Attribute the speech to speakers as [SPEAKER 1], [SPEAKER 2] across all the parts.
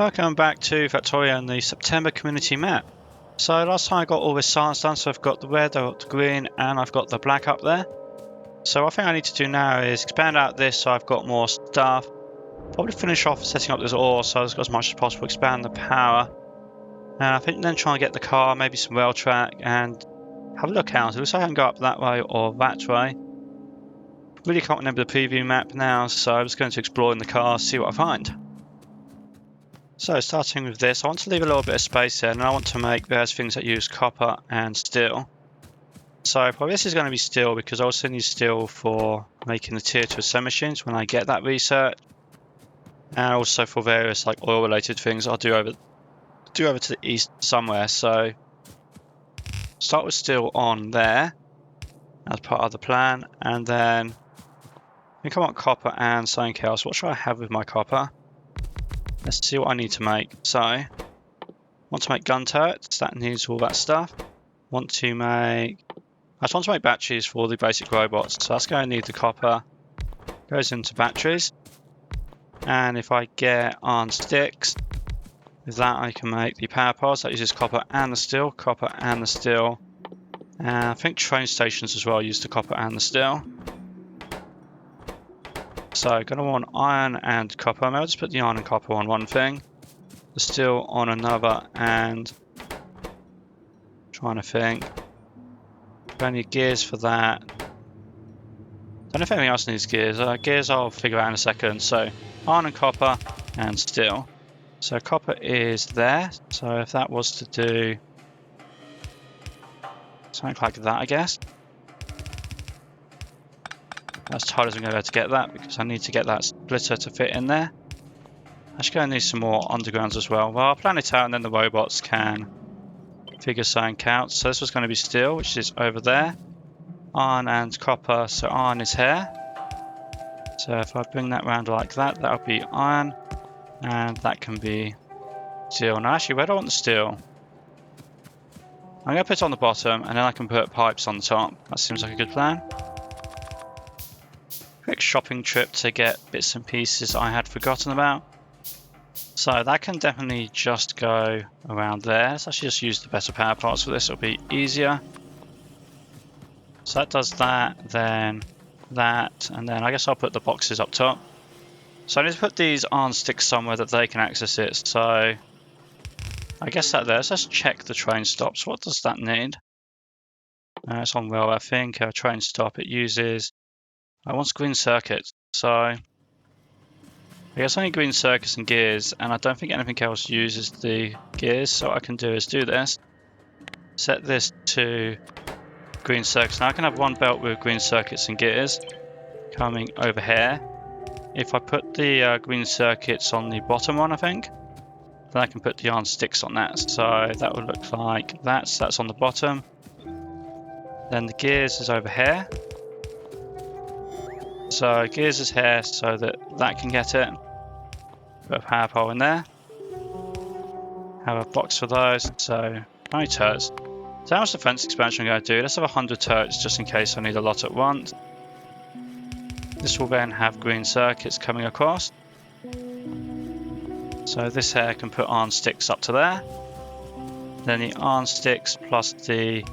[SPEAKER 1] Welcome back to Factorio and the September community map. So last time I got all this science done, so I've got the red, I've got the green, and I've got the black up there. So what I think I need to do now is expand out this so I've got more stuff. Probably finish off setting up this ore so I've got as much as possible, expand the power. And I think then try and get the car, maybe some rail track, and have a look out. It looks like I can go up that way or that way. Really can't remember the preview map now, so I'm just going to explore in the car, see what I find. So starting with this, I want to leave a little bit of space there, and I want to make various things that use copper and steel. So probably this is going to be steel because I also need steel for making the tier 2 assembly machines when I get that research, and also for various like oil related things I'll do over to the east somewhere. So start with steel on there as part of the plan, and then I think I want copper and something else. What should I have with my copper? Let's see what I need to make. So, I want to make gun turrets. That needs all that stuff. I just want to make batteries for the basic robots. So that's going to need the copper. Goes into batteries. And if I get on sticks, with that I can make the power pods. That uses copper and the steel. Copper and the steel. And I think train stations as well use the copper and the steel. So going to want iron and copper. I'll just put the iron and copper on one thing, the steel on another, and trying to think. Do I need gears for that? Don't know if anything else needs gears. Gears I'll figure out in a second. So iron and copper and steel. So copper is there. So if that was to do something like that, I guess. As tight as I'm going to be able to get that, because I need to get that splitter to fit in there. Actually going to need some more undergrounds as well. Well, I'll plan it out and then the robots can figure something out. So this was going to be steel, which is over there. Iron and copper, so iron is here. So if I bring that round like that, that'll be iron. And that can be steel. Now actually, where do I want the steel? I'm going to put it on the bottom and then I can put pipes on the top. That seems like a good plan. Quick shopping trip to get bits and pieces I had forgotten about. So that can definitely just go around there. Let's actually just use the better power parts for this, it'll be easier. So that does that, then that, and then I guess I'll put the boxes up top. So I need to put these on sticks somewhere that they can access it. So I guess that there. Let's just check the train stops. What does that need? It's on rail, I think. Train stop, it uses... I want green circuits, so I guess I need green circuits and gears, and I don't think anything else uses the gears, so what I can do is do this. Set this to green circuits. Now I can have one belt with green circuits and gears coming over here. If I put the green circuits on the bottom one, I think, then I can put the iron sticks on that. So that would look like that. So that's on the bottom. Then the gears is over here. So gears is here so that can get it. Put a power pole in there. Have a box for those. So how many turrets? So how much defense expansion I'm going to do? Let's have 100 turrets just in case I need a lot at once. This will then have green circuits coming across. So this here can put iron sticks up to there. Then the iron sticks plus the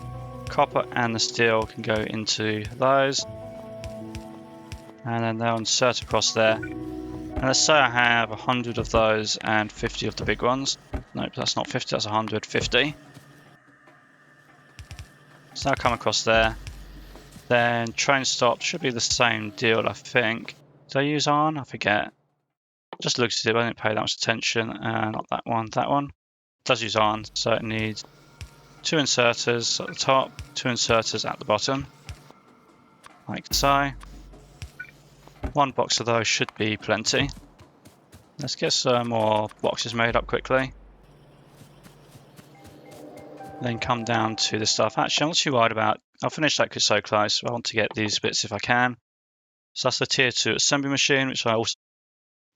[SPEAKER 1] copper and the steel can go into those. And then they'll insert across there. And let's say I have 100 of those and 50 of the big ones. Nope, that's not 50, that's 100, 50. So I'll come across there. Then train stop should be the same deal, I think. Did I use iron? I forget. Just looked at it, but I didn't pay that much attention. Not that one, that one. It does use iron, so it needs 2 inserters at the top, 2 inserters at the bottom. Like so. 1 box of those should be plenty. Let's get some more boxes made up quickly. Then come down to this stuff. Actually, I'm not too worried about. I'll finish that because it's so close. I want to get these bits if I can. So that's the tier 2 assembly machine, which I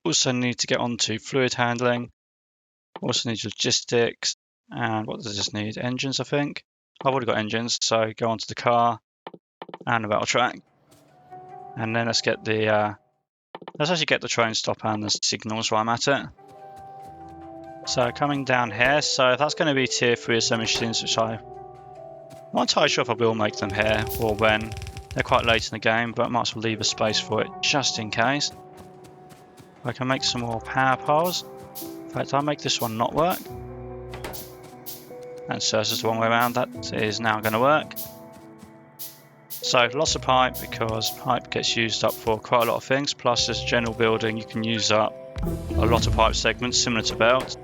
[SPEAKER 1] also need to get onto fluid handling. Also need logistics. And what does this need? Engines, I think. I've already got engines, so go onto the car and the battle track. And then let's get the let's actually get the train stop and the signals while I'm at it. So coming down here, so that's going to be tier 3 of some machines, which I'm not entirely sure if I will make them here or when. They're quite late in the game, but I might as well leave a space for it just in case. I can make some more power poles. In fact, I'll make this one not work. And so this is the one way around. That is now going to work. So lots of pipe, because pipe gets used up for quite a lot of things. Plus this general building, you can use up a lot of pipe segments similar to belts.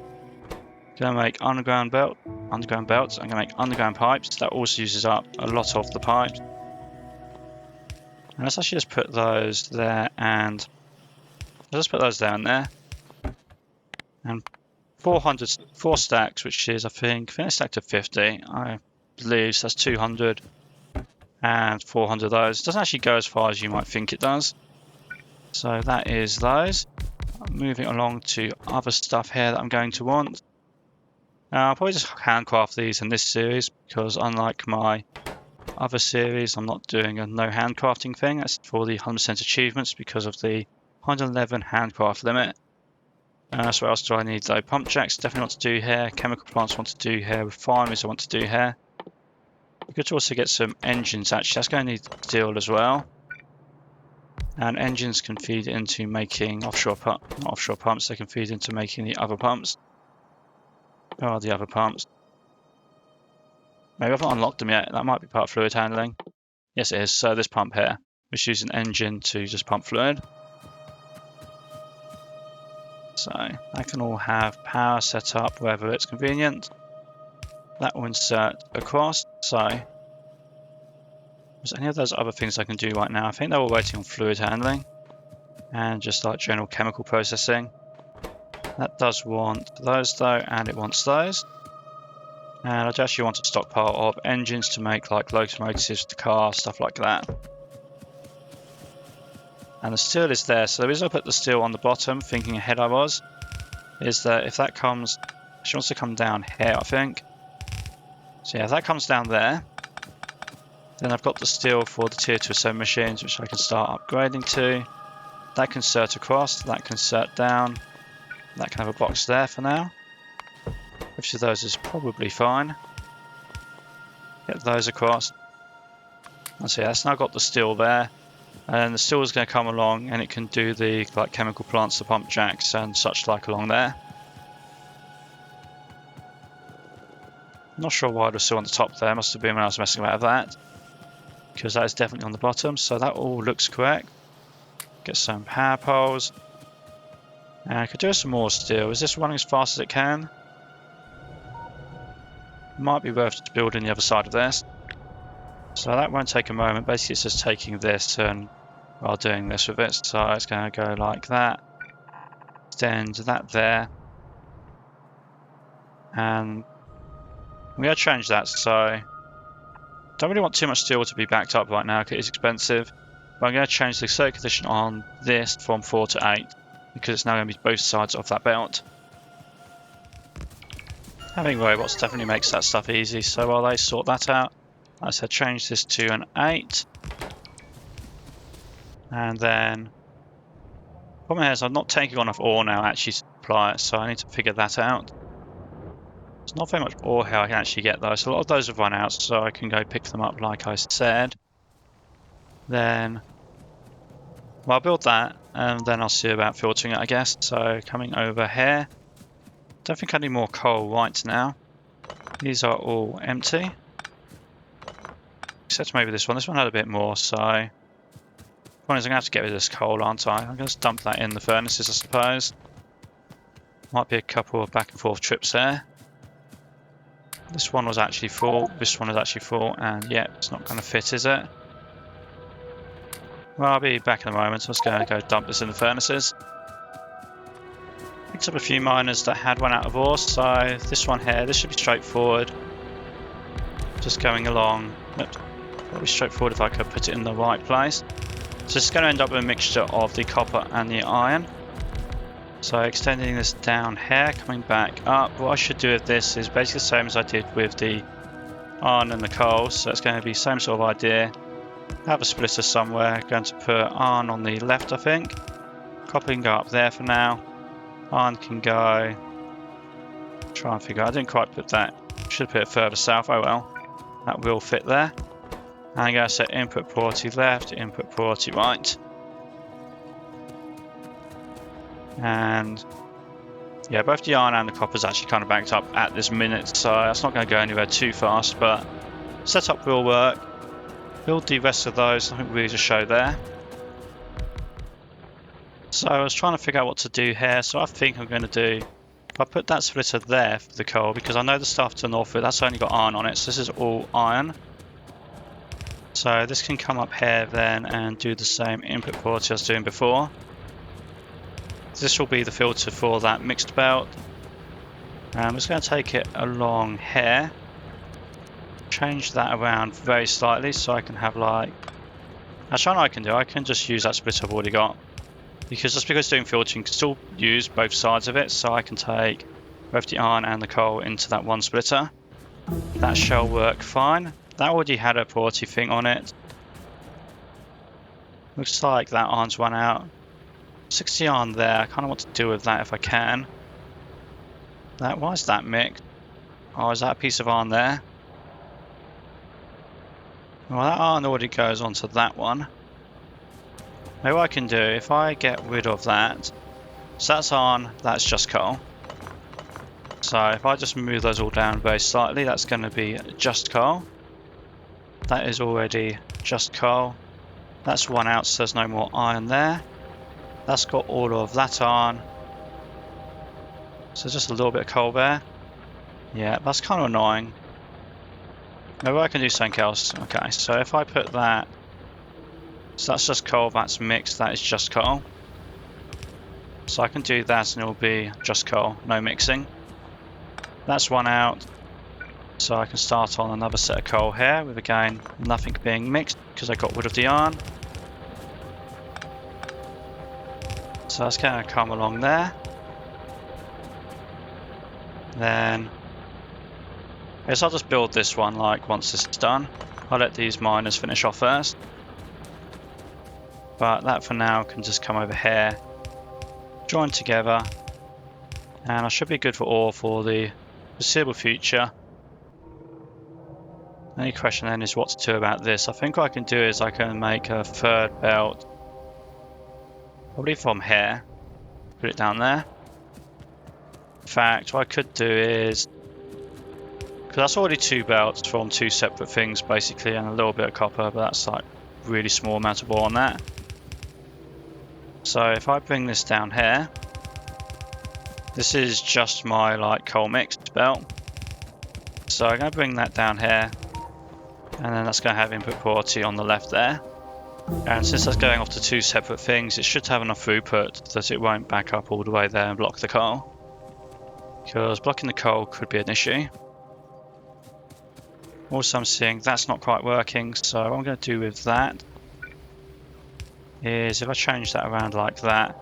[SPEAKER 1] Going to make underground belts. I'm going to make underground pipes. That also uses up a lot of the pipes. And let's actually just put those there, and let's just put those down there. And 4 stacks, which is I think a stack to 50. I believe so that's 200 and 400 of those. It doesn't actually go as far as you might think it does. So that is those. Moving along to other stuff here that I'm going to want. I'll probably just handcraft these in this series, because unlike my other series, I'm not doing a no handcrafting thing. That's for the 100% achievements because of the 111 handcraft limit. So what else do I need though? Pump jacks definitely want to do here. Chemical plants want to do here. Refineries I want to do here. We could also get some engines actually. That's going to need steel as well. And engines can feed into making not offshore pumps. They can feed into making the other pumps. Where are the other pumps? Maybe I've not unlocked them yet. That might be part of fluid handling. Yes, it is. So this pump here, which uses an engine to just pump fluid. So I can all have power set up wherever it's convenient. That will insert across. So is there any of those other things I can do right now? I think they're all waiting on fluid handling and just like general chemical processing. That does want those though, and it wants those. And I actually want a stockpile of engines to make like locomotives, the car, stuff like that. And the steel is there, so the reason I put the steel on the bottom, thinking ahead I was, is that if that comes, she wants to come down here I think. So yeah, if that comes down there, then I've got the steel for the tier 2 assembly machines, which I can start upgrading to. That can insert across, that can insert down, that can have a box there for now. Which of those is probably fine. Get those across. And so yeah, that's now got the steel there. And the steel is going to come along and it can do the like chemical plants, the pump jacks and such like along there. Not sure why it was still on the top there. Must have been when I was messing about with that. Because that is definitely on the bottom. So that all looks correct. Get some power poles. And I could do some more steel. Is this running as fast as it can? Might be worth just building the other side of this. So that won't take a moment. Basically it's just taking this and while doing this with it. So it's going to go like that. Extend that there. And I'm going to change that. So don't really want too much steel to be backed up right now because it is expensive. But I'm going to change the circuit condition on this from 4 to 8 because it's now going to be both sides of that belt. Having robots definitely makes that stuff easy. So while they sort that out, I said change this to an 8. And then problem here is I'm not taking on enough ore now actually to supply it, so I need to figure that out. There's not very much ore here I can actually get though, so a lot of those have run out, so I can go pick them up like I said. Then well, I'll build that and then I'll see about filtering it I guess. So coming over here, don't think I need more coal right now. These are all empty. Except maybe this one. This one had a bit more, so the point is I'm going to have to get rid of this coal, aren't I? I'm going to dump that in the furnaces, I suppose. Might be a couple of back and forth trips there. This one was actually full, this one is actually full, and yeah, it's not going to fit, is it? Well, I'll be back in a moment. I'm just going to go dump this in the furnaces. Picked up a few miners that had run out of ore, so this one here, this should be straightforward. Just going along. That'll be straightforward if I could put it in the right place. So it's going to end up with a mixture of the copper and the iron. So extending this down here, coming back up. What I should do with this is basically the same as I did with the iron and the coal. So it's going to be the same sort of idea. Have a splitter somewhere. Going to put iron on the left, I think. Copper can go up there for now. Iron can go Try and figure out. I didn't quite put that. Should put it further south. Oh well. That will fit there. And I'm going to set input priority left, input priority right. And yeah, both the iron and the copper is actually kind of backed up at this minute, so that's not going to go anywhere too fast, but setup will work. Build the rest of those, I think we just show there. So I was trying to figure out what to do here, so I think I'm going to do, if I put that splitter there for the coal, because I know the stuff to the north of it, that's only got iron on it, so this is all iron. So this can come up here then and do the same input priority I was doing before. This will be the filter for that mixed belt. I'm just going to take it along here. Change that around very slightly so I can have like... Actually, what I can do, I can just use that splitter I've already got. Because just because doing filtering, you can still use both sides of it. So I can take both the iron and the coal into that one splitter. That shall work fine. That already had a priority thing on it. Looks like that iron's run out. 60 iron there, I kind of want to deal with that if I can. Why is that mixed? Oh, is that a piece of iron there? Well, that iron already goes onto that one. Maybe what I can do, if I get rid of that, so that's iron, that's just coal. So if I just move those all down very slightly, that's going to be just coal. That is already just coal. That's one out, so there's no more iron there. That's got all of that on. So just a little bit of coal there. Yeah, that's kind of annoying. Maybe I can do something else. Okay, so if I put that... So that's just coal, that's mixed, that is just coal. So I can do that and it will be just coal, no mixing. That's one out. So I can start on another set of coal here with again nothing being mixed because I got rid of the iron. So that's going to come along there. Then I guess I'll just build this one like once this is done. I'll let these miners finish off first. But that for now can just come over here, join together, and I should be good for ore for the foreseeable future. The only question then is what to do about this. I think what I can do is I can make a third belt. Probably from here, put it down there. In fact, what I could do is, because that's already two belts from two separate things basically, and a little bit of copper, but that's like really small amount of ore on that. So if I bring this down here, this is just my like coal mixed belt. So I'm going to bring that down here, and then that's going to have input priority on the left there. And since that's going off to two separate things, it should have enough throughput that it won't back up all the way there and block the coal. Because blocking the coal could be an issue. Also I'm seeing that's not quite working, so what I'm going to do with that is if I change that around like that.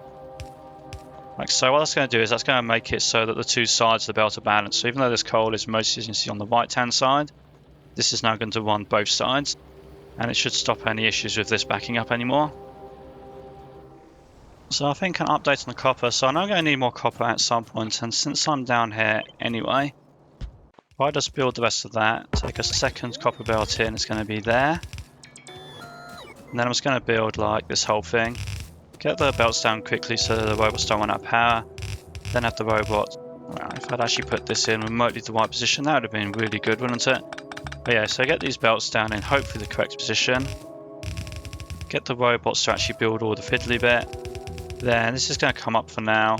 [SPEAKER 1] Like so, what that's going to do is that's going to make it so that the two sides of the belt are balanced. So even though this coal is mostly, as you can see, on the right hand side, this is now going to run both sides. And it should stop any issues with this backing up anymore. So I think an update on the copper. So I know I'm going to need more copper at some point, and since I'm down here anyway, if I just build the rest of that, take a second copper belt in, it's going to be there. And then I'm just going to build like this whole thing. Get the belts down quickly so the robots don't run out of power. Then have the robot. Well, if I'd actually put this in remotely to the right position, that would have been really good, wouldn't it? But yeah, so get these belts down in hopefully the correct position. Get the robots to actually build all the fiddly bit. Then this is going to come up for now.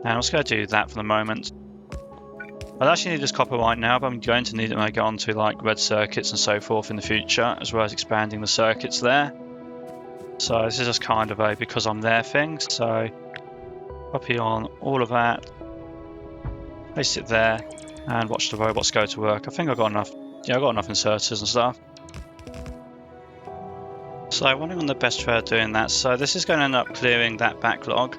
[SPEAKER 1] And I'm just going to do that for the moment. I actually need this copper right now, but I'm going to need it when I get onto like red circuits and so forth in the future, as well as expanding the circuits there. So this is just kind of a because I'm there thing. So copy on all of that. Place it there. And watch the robots go to work. I think I've got enough. Yeah, I've got enough inserters and stuff. So I'm wondering on the best way of doing that. So this is going to end up clearing that backlog.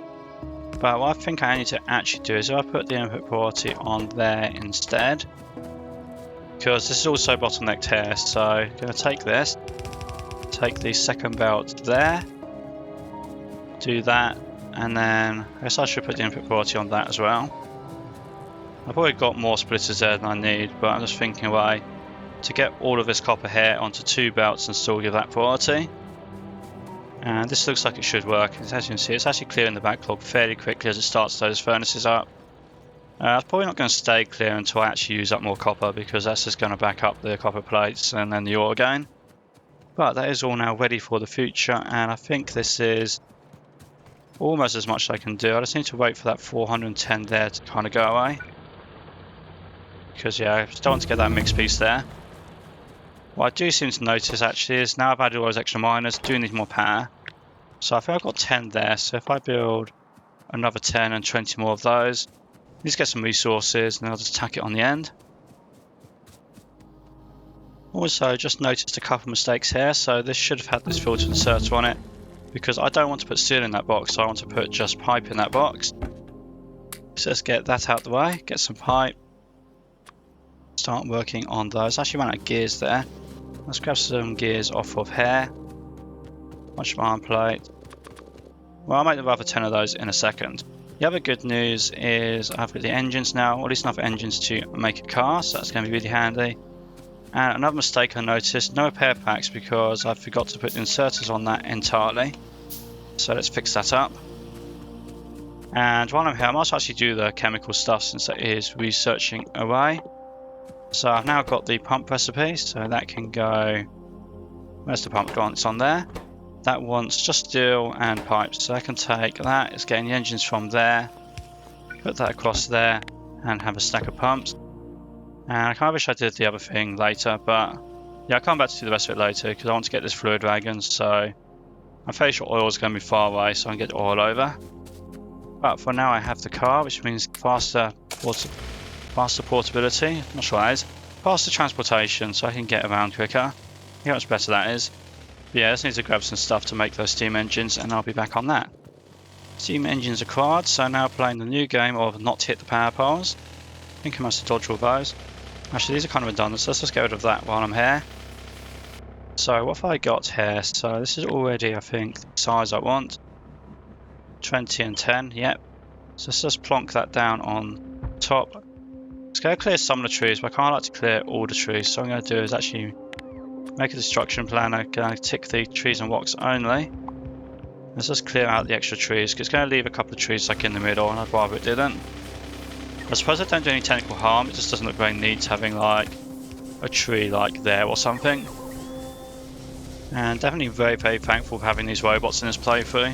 [SPEAKER 1] But what I think I need to actually do is if I put the input priority on there instead. Because this is also bottlenecked here. So I'm going to take this. Take the second belt there. Do that. And then I guess I should put the input priority on that as well. I've already got more splitters there than I need, but I'm just thinking a way to get all of this copper here onto 2 belts and still give that priority. And this looks like it should work. As you can see, it's actually clearing the backlog fairly quickly as it starts those furnaces up. It's probably not going to stay clear until I actually use up more copper, because that's just going to back up the copper plates and then the ore again. But that is all now ready for the future, and I think this is almost as much as I can do. I just need to wait for that 410 there to kind of go away. Because yeah, I just don't want to get that mixed piece there. What I do seem to notice actually is now I've added all those extra miners, I do need more power. So I think I've got 10 there, so if I build another 10 and 20 more of those, I need to get some resources and then I'll just tack it on the end. Also, just noticed a couple of mistakes here, so this should have had this filter inserter on it, because I don't want to put steel in that box, so I want to put just pipe in that box. So let's get that out of the way, get some pipe, start working on those. Actually ran out of gears there. Let's grab some gears off of here. Watch my arm plate. Well, I'll make the other 10 of those in a second. The other good news is I've got the engines now, or at least enough engines to make a car, so that's going to be really handy. And another mistake I noticed, no repair packs, because I forgot to put the inserters on that entirely. So let's fix that up. And while I'm here, I might actually do the chemical stuff since that is researching away. So I've now got the pump recipe, so that can go... Where's the pump gone? It's on there. That wants just steel and pipes, so I can take that, it's getting the engines from there, put that across there, and have a stack of pumps. And I kind of wish I did the other thing later, but yeah, I'll come back to do the rest of it later because I want to get this fluid wagon, so I'm fairly sure oil is going to be far away, so I can get oil over. But for now I have the car, which means faster portability, I'm not sure what that is, faster transportation, so I can get around quicker. See how much better that is. But yeah, I just need to grab some stuff to make those steam engines, and I'll be back on that. Steam engines acquired, so now playing the new game of not hit the power poles. I think I must have dodged all those. Actually, these are kind of redundant, so let's just get rid of that while I'm here. So what have I got here? So this is already, I think, the size I want. 20 and 10, yep. So let's just plonk that down on top. It's going to clear some of the trees, but I can't like to clear all the trees. So what I'm going to do is actually make a destruction plan. I'm going to tick the trees and rocks only. Let's just clear out the extra trees, because it's going to leave a couple of trees like in the middle, and I'd rather it didn't. I suppose I don't do any technical harm, it just doesn't look very neat having like a tree like there or something. And definitely very, very thankful for having these robots in this playthrough.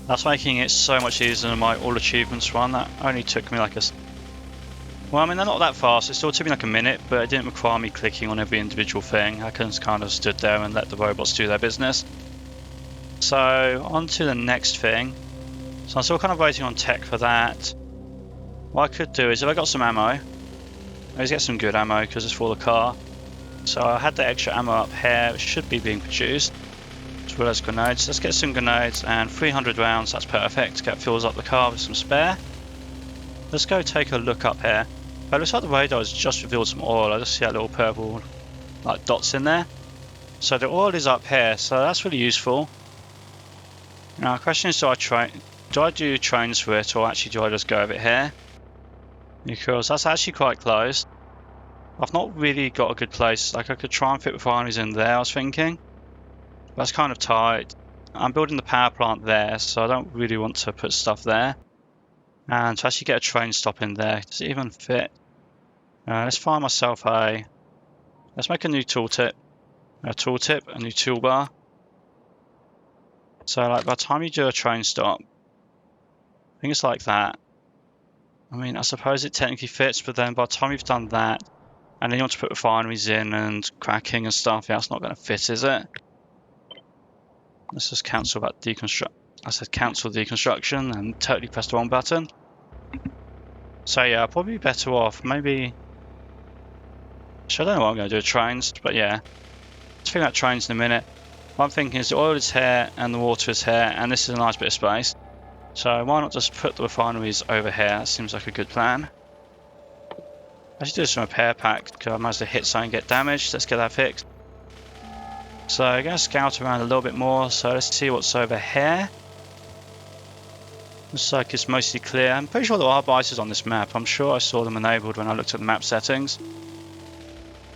[SPEAKER 1] That's making it so much easier than my all achievements run. That only took me like a... Well, I mean, they're not that fast, it still took me like a minute, but it didn't require me clicking on every individual thing. I can just kind of stood there and let the robots do their business. So, on to the next thing. So I'm still kind of waiting on tech for that. What I could do is, if I got some ammo, let's get some good ammo because it's for the car. So I had the extra ammo up here, it should be being produced, as well as grenades. Let's get some grenades and 300 rounds, that's perfect. Get fills up the car with some spare. Let's go take a look up here. It looks like the radar has just revealed some oil. I just see that little purple like dots in there. So the oil is up here, so that's really useful. Now the question is, do I do trains for it, or actually do I just go over here? Because that's actually quite close. I've not really got a good place, like I could try and fit refineries in there, I was thinking. That's kind of tight. I'm building the power plant there, so I don't really want to put stuff there. And to actually get a train stop in there, does it even fit? Let's find myself let's make a new tooltip. A new toolbar. So like by the time you do a train stop, I think it's like that. I mean, I suppose it technically fits, but then by the time you've done that, and then you want to put refineries in and cracking and stuff, yeah, that's not going to fit, is it? Let's just cancel that deconstruct. I said cancel deconstruction and totally pressed the wrong button. So yeah, I'll probably be better off, maybe... Actually, I don't know what I'm going to do with trains, but yeah. Let's figure out trains in a minute. What I'm thinking is the oil is here, and the water is here, and this is a nice bit of space. So why not just put the refineries over here? That seems like a good plan. I should do some repair pack, because I might as well hit something and get damaged. Let's get that fixed. So I'm going to scout around a little bit more, so let's see what's over here. Looks like it's mostly clear. I'm pretty sure there are biters on this map. I'm sure I saw them enabled when I looked at the map settings.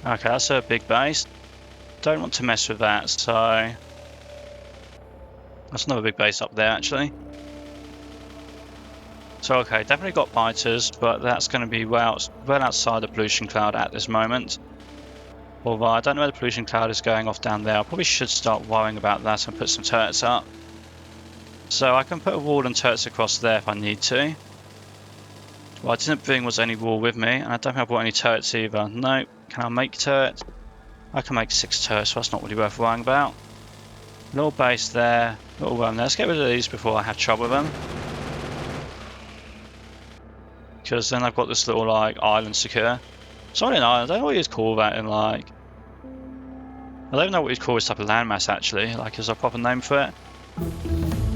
[SPEAKER 1] Okay, that's a big base. Don't want to mess with that, so... That's another big base up there, actually. So, okay, definitely got biters, but that's going to be well outside the pollution cloud at this moment. Although I don't know where the pollution cloud is going off down there. I probably should start worrying about that and put some turrets up. So I can put a wall and turrets across there if I need to. What I didn't bring was any wall with me, and I don't think I brought any turrets either. No, can I make turrets? I can make 6 turrets, so that's not really worth worrying about. Little base there, little worm there. Let's get rid of these before I have trouble with them. Because then I've got this little like island secure. It's not an island, I don't know what you'd call that in like... I don't even know what you'd call this type of landmass actually, like is there a proper name for it?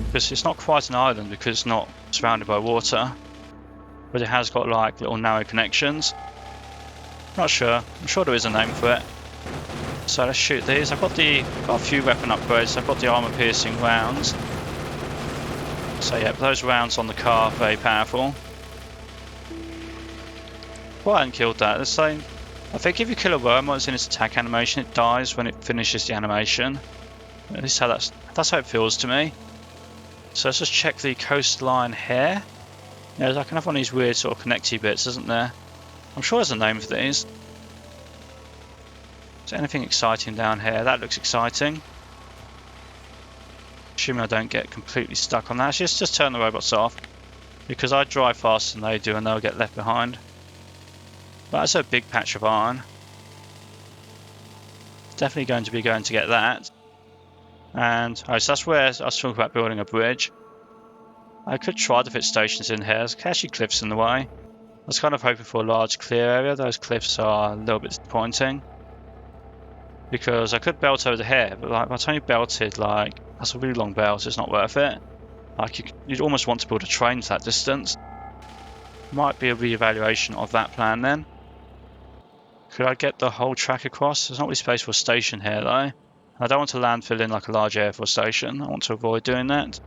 [SPEAKER 1] Because it's not quite an island because it's not surrounded by water. But it has got like little narrow connections. Not sure, I'm sure there is a name for it. So let's shoot these. I've got a few weapon upgrades. I've got the armor piercing rounds. So yeah, those rounds on the car are very powerful. Well, I hadn't killed that. Let's say, I think if you kill a worm while it's in its attack animation, it dies when it finishes the animation. At least that's how it feels to me. So let's just check the coastline here. Yeah, there's like another one of these weird sort of connecty bits, isn't there? I'm sure there's a name for these. Is there anything exciting down here? That looks exciting. Assuming I don't get completely stuck on that. Actually, let's just turn the robots off. Because I drive faster than they do and they'll get left behind. But that's a big patch of iron. Definitely going to get that. And so that's where I was talking about building a bridge. I could try to fit stations in here. There's actually cliffs in the way. I was kind of hoping for a large clear area. Those cliffs are a little bit disappointing. Because I could belt over here, but like by the time you belted, like that's a really long belt, it's not worth it. Like you'd almost want to build a train to that distance. Might be a re-evaluation of that plan then. Could I get the whole track across? There's not really space for a station here though. I don't want to landfill in like a large Air Force station. I want to avoid doing that.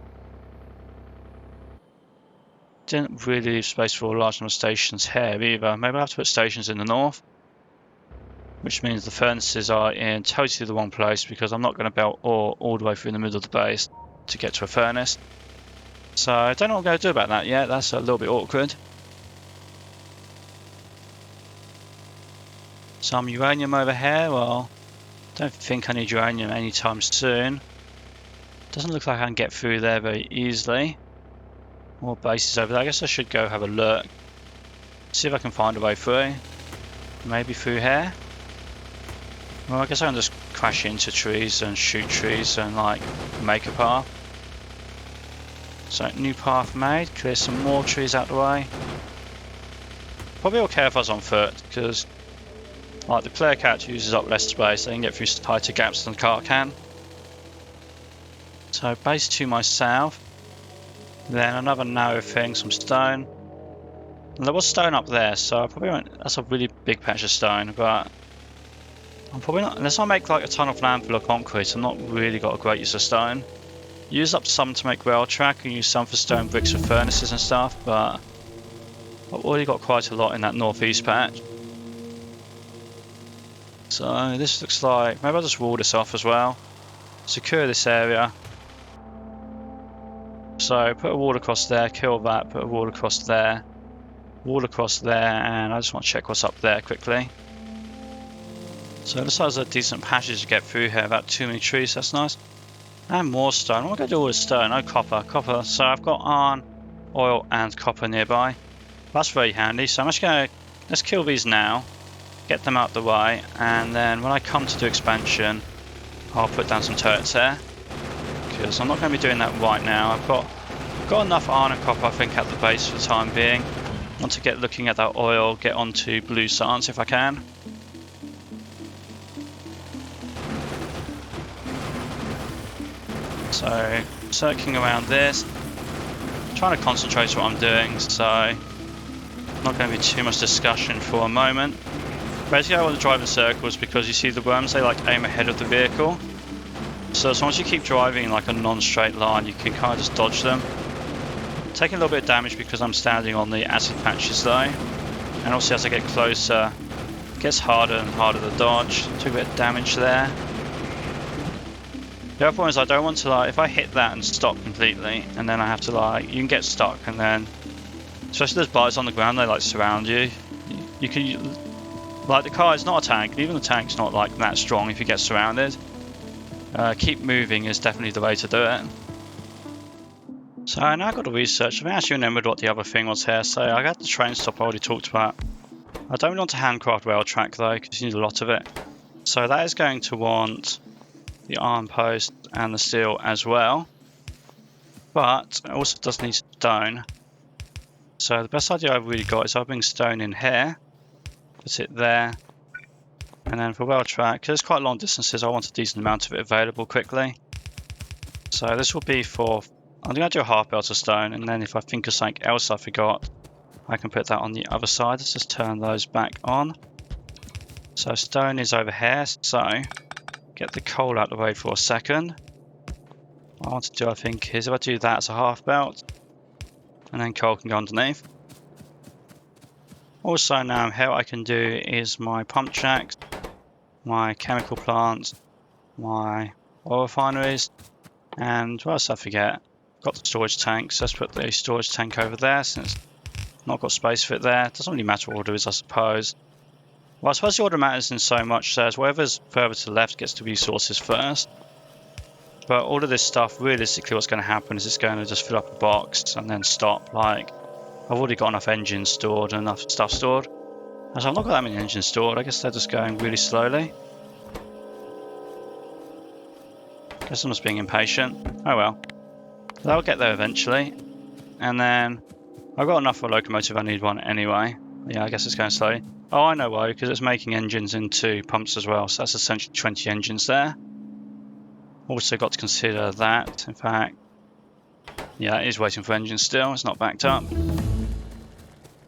[SPEAKER 1] Didn't really leave space for a large number of stations here either. Maybe I'll have to put stations in the north. Which means the furnaces are in totally the wrong place because I'm not going to belt ore all the way through the middle of the base to get to a furnace. So I don't know what I'm going to do about that yet. That's a little bit awkward. Some uranium over here. Well, don't think I need uranium anytime soon. Doesn't look like I can get through there very easily. More bases over there. I guess I should go have a look. See if I can find a way through. Maybe through here. Well, I guess I can just crash into trees and shoot trees and like make a path. So new path made. Clear some more trees out the way. Probably okay if I was on foot because like the player character uses up less space. They can get through tighter gaps than the car can. So base to my south. Then another narrow thing, some stone. And there was stone up there, so I probably won't. That's a really big patch of stone, but I'm probably not, unless I make like a ton of land full of concrete, I've not really got a great use of stone. Use up some to make rail track and use some for stone bricks for furnaces and stuff, but I've already got quite a lot in that northeast patch. So this looks like, maybe I'll just wall this off as well. Secure this area. So put a wall across there, kill that, put a wall across there, and I just want to check what's up there quickly. So it looks like there's a decent passage to get through here without too many trees, that's nice. And more stone. What am I going to do with stone? Oh, copper. So I've got iron, oil, and copper nearby. That's very handy. So I'm just going to, let's kill these now, get them out the way, and then when I come to do expansion, I'll put down some turrets there. Because I'm not going to be doing that right now. I've got enough iron and copper, I think, at the base for the time being. I want to get looking at that oil, get onto blue science if I can. So, circling around this, trying to concentrate on what I'm doing, so not going to be too much discussion for a moment. Basically I want to drive in circles because you see the worms, they like aim ahead of the vehicle. So as long as you keep driving in like a non-straight line, you can kind of just dodge them. Taking a little bit of damage because I'm standing on the acid patches though. And also as I get closer, it gets harder and harder to dodge. Took a bit of damage there. The other one is I don't want to, like, if I hit that and stop completely, and then I have to, like, you can get stuck, and then, especially those bars on the ground, they like surround you. You can, like, the car is not a tank, and even the tank's not like that strong if you get surrounded. Keep moving is definitely the way to do it. So I now got to research. I actually remembered what the other thing was here. So I got the train stop I already talked about. I don't want to handcraft rail track though, because you need a lot of it. So that is going to want the iron post and the steel as well, but it also does need stone. So the best idea I've really got is I'll bring stone in here, put it there, and then for rail track, because it's quite long distances, I want a decent amount of it available quickly. So this will be for, I'm going to do a half belt of stone, and then if I think of something else I forgot, I can put that on the other side. Let's just turn those back on. So stone is over here, so get the coal out of the way for a second. What I want to do, I think, is if I do that as a half belt, and then coal can go underneath. Also now here what I can do is my pump jacks, my chemical plants, my oil refineries, and what else I forget? Got the storage tank, so let's put the storage tank over there since I've not got space for it there. It doesn't really matter what order it is, I suppose. Well, I suppose the order matters in so much so as whatever's further to the left gets to resources first. But all of this stuff, realistically what's going to happen is it's going to just fill up a box and then stop. Like, I've already got enough engines stored and enough stuff stored. As I've not got that many engines stored, I guess they're just going really slowly. Guess I'm just being impatient. Oh well. They'll get there eventually. And then, I've got enough for a locomotive, I need one anyway. Yeah, I guess it's going slowly. Oh, I know why, because it's making engines into pumps as well, so that's essentially 20 engines there. Also got to consider that, in fact, yeah, it is waiting for engines still, it's not backed up.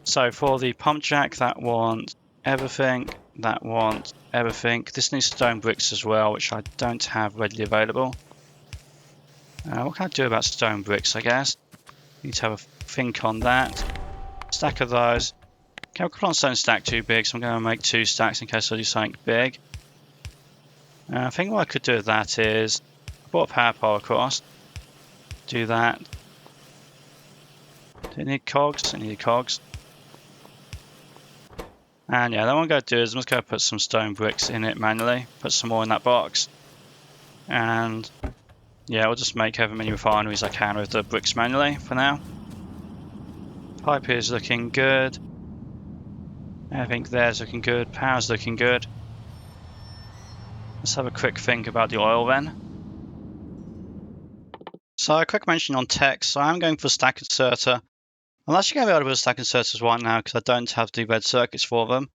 [SPEAKER 1] So for the pump jack, that wants everything, that wants everything. This needs stone bricks as well, which I don't have readily available. What can I do about stone bricks, I guess? Need to have a think on that. Stack of those. Chemical plants don't stack too big, so I'm going to make 2 stacks in case I do something big. I think what I could do with that is, I brought a power pole across. Do that. Do it need cogs? I need cogs. And yeah, then what I'm going to do is I'm just going to put some stone bricks in it manually. Put some more in that box. And yeah, I'll just make however many refineries I can with the bricks manually for now. Pipe here is looking good. I think there's looking good. Power's looking good. Let's have a quick think about the oil then. So a quick mention on tech. So I'm going for stack inserter. I'm actually going to be able to build stack inserters right now because I don't have the red circuits for them.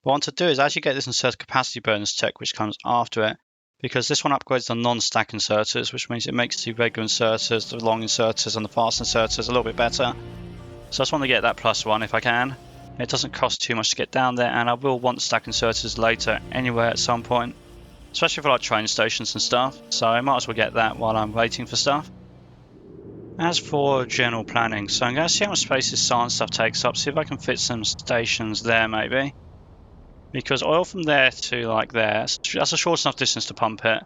[SPEAKER 1] What I want to do is actually get this insert capacity bonus tech which comes after it, because this one upgrades the non-stack inserters, which means it makes the regular inserters, the long inserters and the fast inserters a little bit better. So I just want to get that +1 if I can. It doesn't cost too much to get down there, and I will want stack inserters later anyway at some point, especially for like train stations and stuff, so I might as well get that while I'm waiting for stuff. As for general planning, so I'm going to see how much space this science stuff takes up, see if I can fit some stations there maybe. Because oil from there to like there, that's a short enough distance to pump it,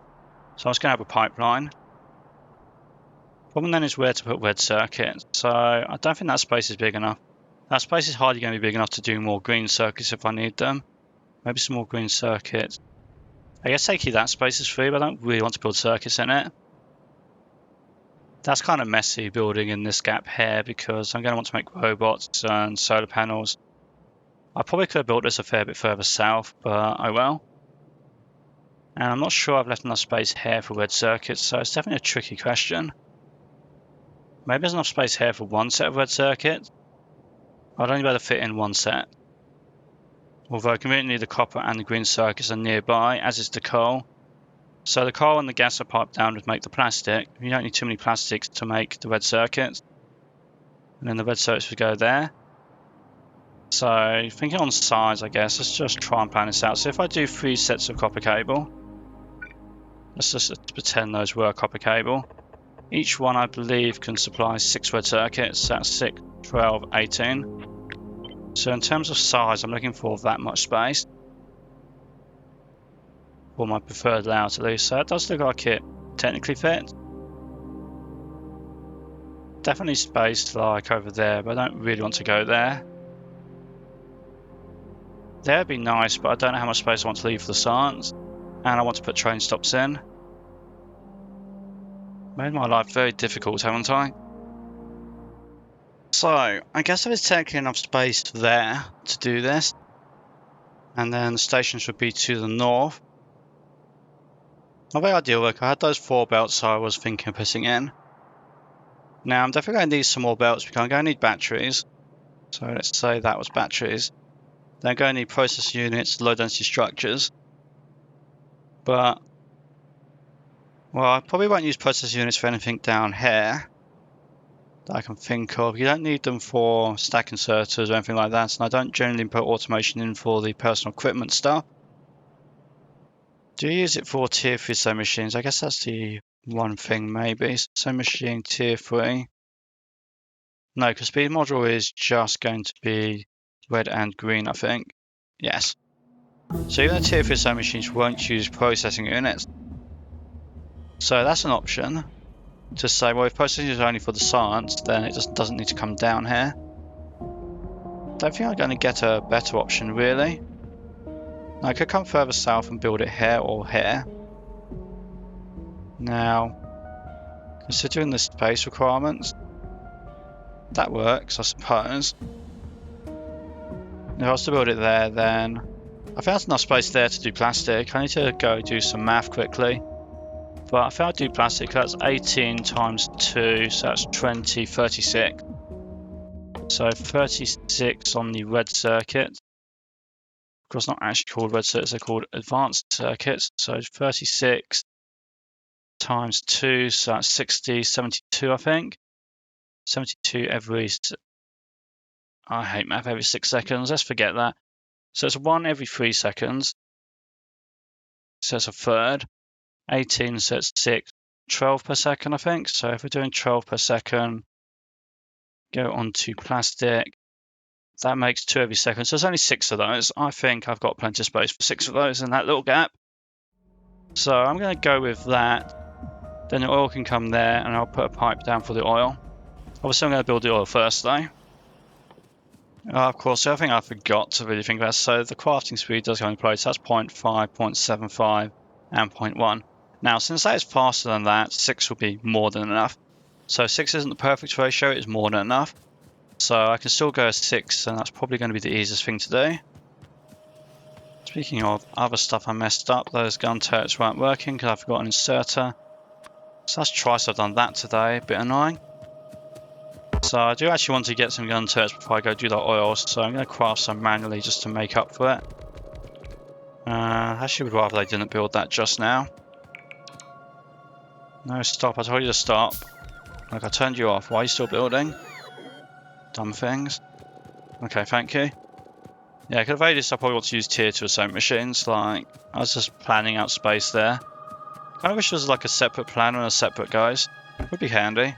[SPEAKER 1] so I'm just going to have a pipeline. Problem then is where to put red circuits, so I don't think that space is big enough. That space is hardly going to be big enough to do more green circuits if I need them. Maybe some more green circuits. I guess taking that space is free, but I don't really want to build circuits in it. That's kind of messy building in this gap here because I'm going to want to make robots and solar panels. I probably could have built this a fair bit further south, but oh well. And I'm not sure I've left enough space here for red circuits, so it's definitely a tricky question. Maybe there's enough space here for one set of red circuits. I'd only be able to fit in one set. Although conveniently the copper and the green circuits are nearby, as is the coal. So the coal and the gas are piped down to make the plastic. You don't need too many plastics to make the red circuits. And then the red circuits would go there. So thinking on size, I guess, let's just try and plan this out. So if I do 3 sets of copper cable, let's just pretend those were copper cable. Each one, I believe, can supply 6 red circuits. That's 6, 12, 18. So in terms of size, I'm looking for that much space for my preferred layout at least. So it does look like it technically fits. Definitely spaced like over there, but I don't really want to go there. There'd be nice, but I don't know how much space I want to leave for the science. And I want to put train stops in. Made my life very difficult, haven't I? So, I guess there is technically enough space there to do this. And then the stations would be to the north. Not very ideal work. I had those 4 belts I was thinking of putting in. Now, I'm definitely going to need some more belts because I'm going to need batteries. So let's say that was batteries. Then I'm going to need process units, low density structures. But, well, I probably won't use process units for anything down here that I can think of. You don't need them for stack inserters or anything like that, and I don't generally put automation in for the personal equipment stuff. Do you use it for tier 3 sewing machines? I guess that's the one thing maybe. Sewing machine tier 3. No, because speed module is just going to be red and green, I think. Yes. So even the tier 3 sewing machines won't use processing units. So that's an option. To say, well, if processing is only for the science, then it just doesn't need to come down here. Don't think I'm going to get a better option, really. I could come further south and build it here or here. Now, considering the space requirements, that works, I suppose. If I was to build it there, then I think that's enough space there to do plastic. I need to go do some math quickly. But I think I'll do plastic. That's 18 times 2, so that's 20, 36. So 36 on the red circuit. Of course, not actually called red circuits, they're called advanced circuits. So 36 times 2, so that's 60, 72, I think. 72 every, I hate math, every 6 seconds. Let's forget that. So it's 1 every 3 seconds. So it's a third. 18, so it's 6. 12 per second, I think. So if we're doing 12 per second, go on to plastic. That makes 2 every second. So there's only 6 of those. I think I've got plenty of space for 6 of those in that little gap. So I'm going to go with that. Then the oil can come there, and I'll put a pipe down for the oil. Obviously, I'm going to build the oil first, though. Of course, the other thing I forgot to really think about, so the crafting speed does go in place. So that's 0.5, 0.75, and 0.1. Now, since that is faster than that, 6 will be more than enough. So 6 isn't the perfect ratio, it's more than enough. So I can still go 6, and that's probably going to be the easiest thing to do. Speaking of other stuff I messed up, those gun turrets weren't working because I forgot an inserter. So that's twice I've done that today, a bit annoying. So I do actually want to get some gun turrets before I go do the oil, so I'm going to craft some manually just to make up for it. Actually would rather they didn't build that just now. No, stop, I told you to stop. Like, I turned you off, why are you still building? Dumb things. Okay, thank you. Yeah, I could have made this, I probably want to use tier 2 sewing machines, like, I was just planning out space there. I wish there was like a separate planner and a separate guys. Would be handy.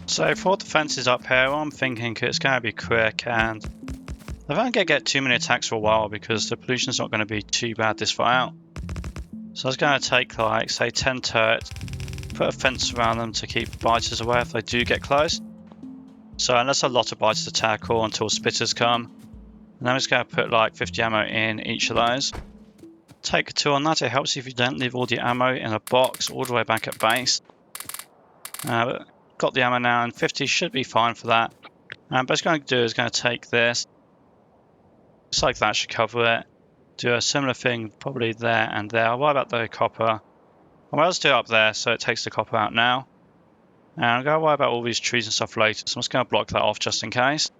[SPEAKER 1] So for the fences up here, I'm thinking it's going to be quick, and I don't get too many attacks for a while because the pollution's not going to be too bad this far out. So I was going to take, like, say 10 turrets, put a fence around them to keep biters away if they do get close. So unless a lot of biters to tackle until spitters come. And then I'm just going to put like 50 ammo in each of those. Take a 2 on that, it helps if you don't leave all the ammo in a box all the way back at base. Got the ammo now, and 50 should be fine for that. But what I'm going to do is going to take this, just like that should cover it. Do a similar thing probably there and there. I'll worry about the copper. I might just do it up there so it takes the copper out now. And I'm going to worry about all these trees and stuff later, so I'm just going to block that off just in case.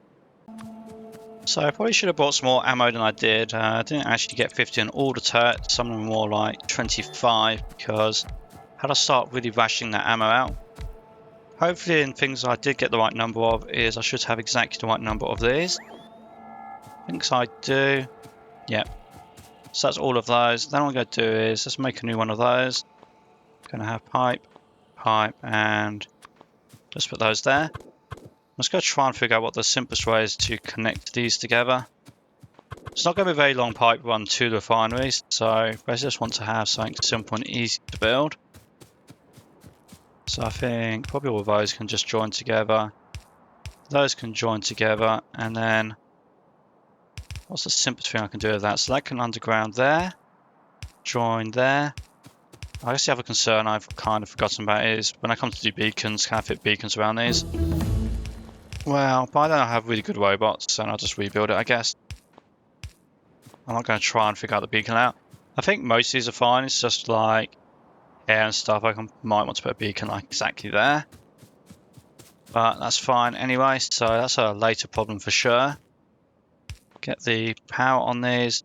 [SPEAKER 1] So I probably should have bought some more ammo than I did. I didn't actually get 50 on all the turrets, some of them more like 25, because I had to start really rationing that ammo out. Hopefully in things I did get the right number of is I should have exactly the right number of these. Thinks I do. Yep. So that's all of those. Then what I'm going to do is let's make a new one of those. Going to have pipe, pipe, and just put those there. I'm just going to try and figure out what the simplest way is to connect these together. It's not going to be a very long pipe run to the refineries, so I just want to have something simple and easy to build. So I think probably all of those can just join together. Those can join together, and then what's the simplest thing I can do with that? So that can underground there, join there. I guess the other concern I've kind of forgotten about is when I come to do beacons, can I fit beacons around these? Well, by then I have really good robots, and I'll just rebuild it, I guess. I'm not going to try and figure out the beacon out. I think most of these are fine. It's just like air and stuff. Might want to put a beacon like exactly there. But that's fine anyway. So that's a later problem for sure. Get the power on these.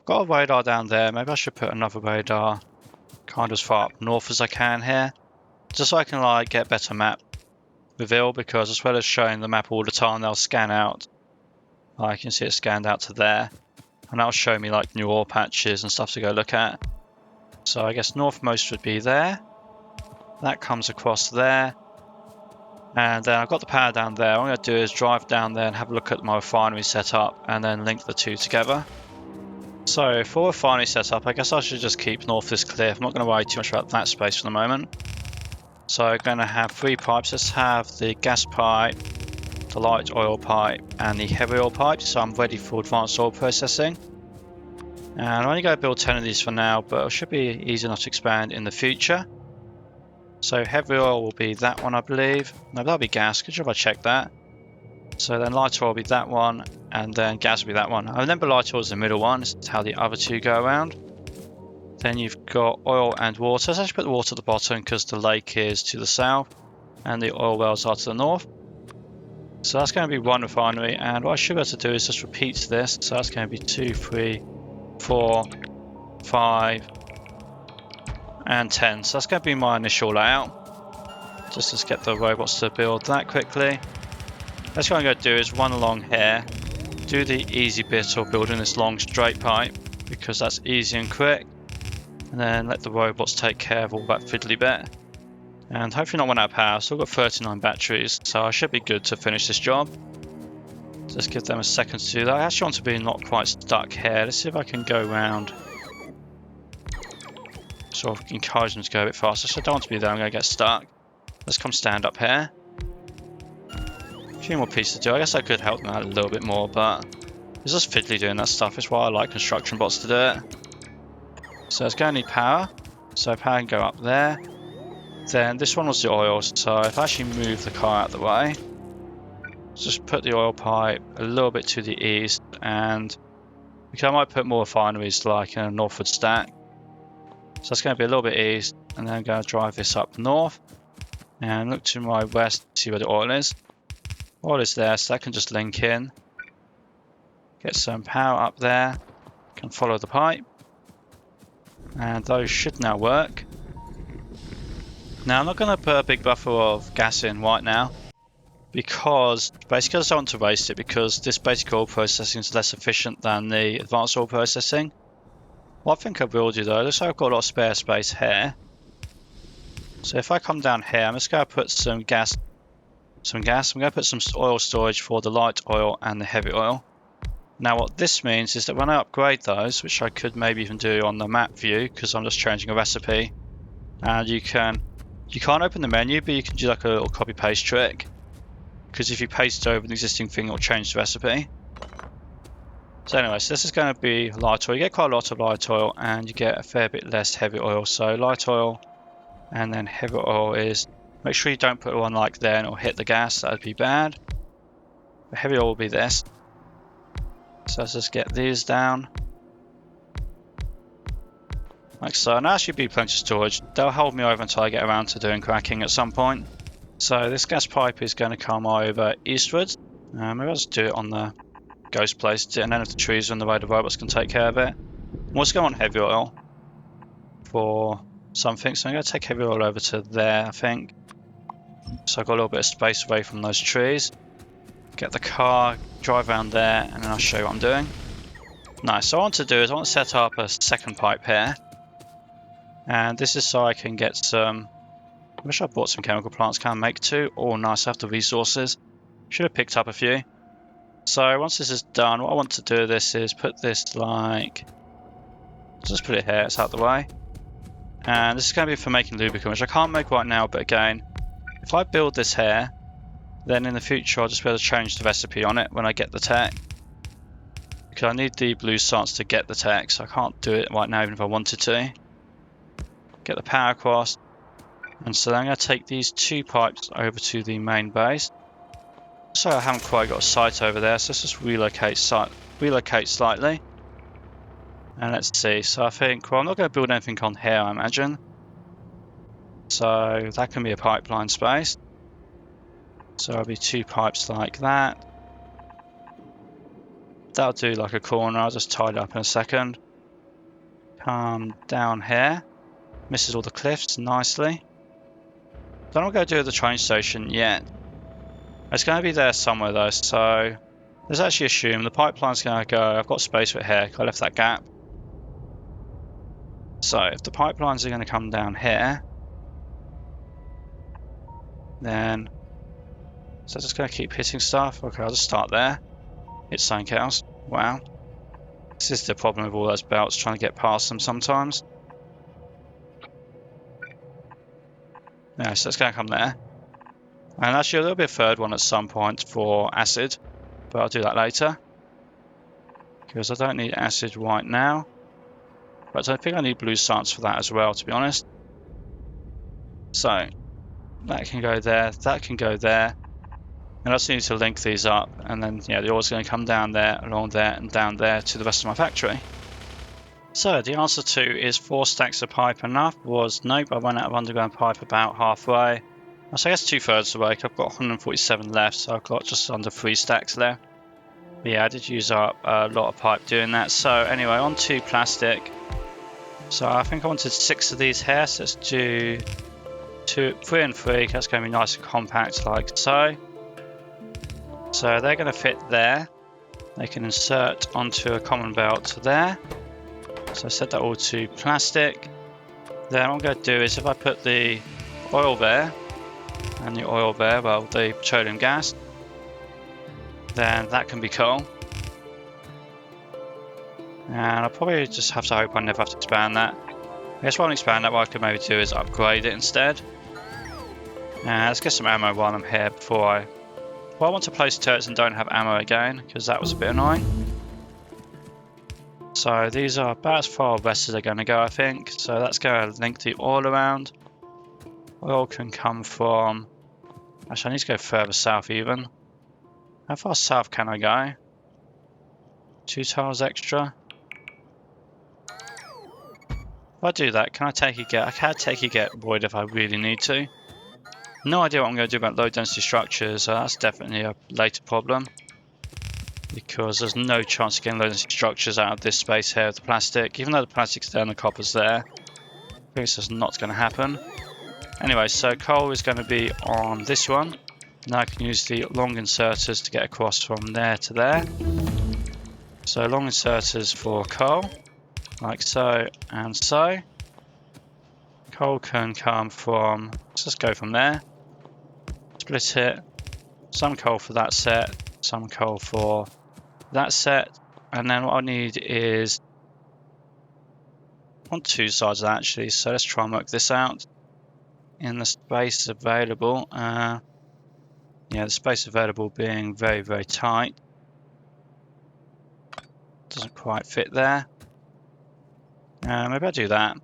[SPEAKER 1] Got a radar down there. Maybe I should put another radar kind of as far up north as I can here. Just so I can like get better map reveal, because as well as showing the map all the time, they'll scan out. I can see it scanned out to there. And that'll show me like new ore patches and stuff to go look at. So I guess northmost would be there. That comes across there. And then I've got the power down there. What I'm going to do is drive down there and have a look at my refinery setup and then link the two together. So for refinery setup, I guess I should just keep north of this cliff. I'm not going to worry too much about that space for the moment. So I'm going to have 3 pipes. Let's have the gas pipe, the light oil pipe, and the heavy oil pipe. So I'm ready for advanced oil processing. And I'm only going to build 10 of these for now, but it should be easy enough to expand in the future. So heavy oil will be that one, I believe. No, that'll be gas. Good job I checked that. So then light oil will be that one, and then gas will be that one. I remember light oil is the middle one. This is how the other two go around. Then you've got oil and water. So let's put the water at the bottom because the lake is to the south and the oil wells are to the north. So that's going to be one refinery, and what I should be able to do is just repeat this. So that's going to be 2, 3, 4, 5, and 10. So that's going to be my initial layout. Just to get the robots to build that quickly. That's what I'm going to do is run along here, do the easy bit of building this long straight pipe, because that's easy and quick, and then let the robots take care of all that fiddly bit. And hopefully not run out of power. So I've got 39 batteries, so I should be good to finish this job. Just give them a second to do that. I actually want to be not quite stuck here. Let's see if I can go around. Sort of encourage them to go a bit faster. So I don't want to be there, I'm going to get stuck. Let's come stand up here. A few more pieces to do. I guess I could help them out a little bit more, but it's just fiddly doing that stuff. It's why I like construction bots to do it. So it's going to need power. So power can go up there. Then this one was the oil. So if I actually move the car out of the way, just put the oil pipe a little bit to the east, and I might put more refineries like in a northward stack. So that's going to be a little bit east, and then I'm going to drive this up north and look to my west to see where the oil is. Oil is there, so that can just link in. Get some power up there, can follow the pipe, and those should now work. Now I'm not going to put a big buffer of gas in right now, because basically I just don't want to waste it, because this basic oil processing is less efficient than the advanced oil processing. What I think I will do though, looks like I've got a lot of spare space here. So if I come down here, I'm just going to put some gas. I'm going to put some oil storage for the light oil and the heavy oil. Now what this means is that when I upgrade those, which I could maybe even do on the map view, because I'm just changing a recipe, and you can't open the menu, but you can do like a little copy paste trick, because if you paste over an existing thing, it'll change the recipe. So anyway, so this is going to be light oil. You get quite a lot of light oil and you get a fair bit less heavy oil. So light oil and then heavy oil is, make sure you don't put one like there and it'll hit the gas, that would be bad. The heavy oil will be this. So let's just get these down. Like so, and there should be plenty of storage. They'll hold me over until I get around to doing cracking at some point. So this gas pipe is going to come over eastwards. Maybe I'll just do it on the ghost place, and then if the trees are in the way, the robots can take care of it. We'll just go on heavy oil for something, so I'm going to take heavy oil over to there, I think. So I've got a little bit of space away from those trees. Get the car, drive around there, and then I'll show you what I'm doing. Nice, so what I want to do is I want to set up a second pipe here. And this is so I can get some I wish I bought some chemical plants. Can I make two? Oh, nice. I have the resources. Should have picked up a few. So once this is done, what I want to do with this is put this like... Just put it here. It's out the way. And this is going to be for making lubricant, which I can't make right now. But again, if I build this here, then in the future I'll just be able to change the recipe on it when I get the tech. Because I need the blue science to get the tech, so I can't do it right now even if I wanted to. Get the power across. And so then I'm going to take these two pipes over to the main base. So I haven't quite got a site over there, so let's just relocate slightly. And let's see, so I think, well, I'm not going to build anything on here, I imagine. So that can be a pipeline space. So there'll be two pipes like that. That'll do like a corner, I'll just tie it up in a second. Come down here. Misses all the cliffs nicely. Don't want to go do the train station yet. It's going to be there somewhere though, so let's actually assume the pipeline's going to go. I've got space for it here, I left that gap. So if the pipelines are going to come down here, then so just going to keep hitting stuff. Okay, I'll just start there. Hit something else. Wow. This is the problem with all those belts, trying to get past them sometimes. Yeah, so it's going to come there. And actually a little bit third one at some point for acid, but I'll do that later. Because I don't need acid right now. But I think I need blue science for that as well, to be honest. So, that can go there, that can go there. And I just need to link these up, and then, yeah, the ore's going to come down there, along there, and down there to the rest of my factory. So, the answer to is 4 stacks of pipe enough was nope, I ran out of underground pipe about halfway. So I guess 2/3 away, I've got 147 left, so I've got just under 3 stacks left. But yeah, I did use up a lot of pipe doing that. So anyway, on to plastic. So I think I wanted 6 of these here, so let's do 3 and 3, that's going to be nice and compact like so. So they're going to fit there. They can insert onto a common belt there. So I set that all to plastic. Then what I'm going to do is if I put the oil there, and the oil there, well, the petroleum gas, then that can be coal. And I'll probably just have to hope I never have to expand that. I guess I won't expand that, what I could maybe do is upgrade it instead. Let's get some ammo while I'm here before I... Well, I want to place turrets and don't have ammo again, because that was a bit annoying. So these are about as far west as they're going to go, I think. So that's going to link the oil around. Oil can come from... Actually, I need to go further south even. How far south can I go? 2 tiles extra. If I do that, can I take a get? I can take a get void if I really need to. No idea what I'm going to do about low density structures, so that's definitely a later problem. Because there's no chance of getting low density structures out of this space here with the plastic. Even though the plastic's there and the copper's there, I think it's just not going to happen. Anyway, so coal is going to be on this one. Now I can use the long inserters to get across from there to there. So long inserters for coal, like so and so. Coal can come from, let's just go from there. Split it. Some coal for that set, some coal for that set. And then what I need is, on 2 sides of that actually, so let's try and work this out. In the space available, yeah, the space available being very, very tight. Doesn't quite fit there. Maybe I'll do that.